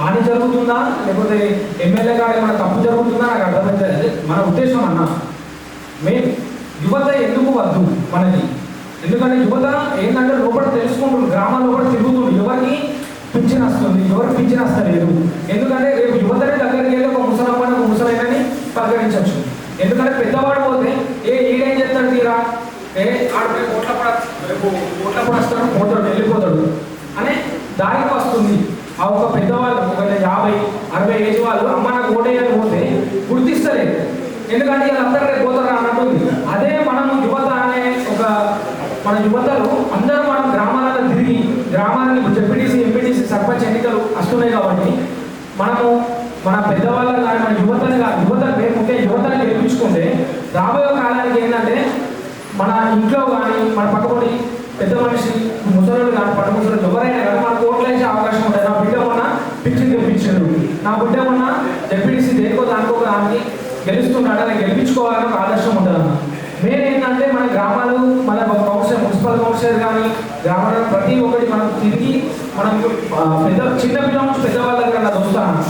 హాని జరుగుతుందా లేకపోతే ఎమ్మెల్యే గారు ఏమైనా తప్పు జరుగుతుందా నాకు అర్థమవుతుంది. మన ఉద్దేశం అన్న మెయిన్ యువత ఎందుకు వద్దు మనకి, ఎందుకంటే యువత ఏంటంటే లోపల తెలుసుకుంటుంది, గ్రామాల లోపల తిరుగుతుంది, ఎవరికి పింఛన్ వస్తుంది, ఎవరికి పింఛన్ వస్తలేదు. ఎందుకంటే రేపు యువతని దగ్గరికి వెళ్ళి ఒక ముసలమ్మని ఒక ముసలైనని పలకరించవచ్చు. ఎందుకంటే పెద్దవాడు పోతే ఈడేం చేస్తాడు తీరా ఆడిపోయి ఓట్ల కూడా వస్తాడు, పోతాడు, వెళ్ళిపోతాడు అనే దారికి వస్తుంది. ఆ ఒక పెద్దవాళ్ళు ఒక 50-60 ఏజ్ వాళ్ళు అమ్మ నాకు ఓటేయని పోతే గుర్తిస్తలేదు, ఎందుకంటే వీళ్ళందరూ రేపు పోతారు అన్నట్టుంది. అదే మనము యువత అనే ఒక మన యువతలు అందరూ మనం గ్రామాలలో తిరిగి గ్రామాలని జెడ్పీటీసీ ఎంపీటీసీ సర్పంచ్ ఎన్నికలు వస్తున్నాయి కాబట్టి మనము మన పెద్దవాళ్ళని కానీ మన యువతని కానీ యువతని గెలిపించుకుంటే రాబోయే కాలానికి ఏంటంటే మన ఇంట్లో కానీ మన పక్కపడి పెద్ద మనిషి ముసలు కానీ పట్టు ముసలు ఎవరైనా కానీ మనకు ఓట్లు వేసే అవకాశం ఉంటుంది. నా బిడ్డ మొన్న పిచ్చిని గెలిపించాడు, నా బిడ్డ మొన్న జెడ్పీటీసీ దేనికో దానికో దానికి గెలుస్తున్నాడు, నేను గెలిపించుకోవాలని ఒక ఆదర్శం ఉంటుంది అన్న. మెయిన్ ఏంటంటే మన గ్రామాలు మన కౌన్సిలర్ మున్సిపల్ కౌన్సిలర్ కానీ గ్రామాల్లో ప్రతి ఒక్కటి మనం తిరిగి మనం చిన్న పిల్లల నుంచి పెద్దవాళ్ళ దగ్గర చూస్తాను.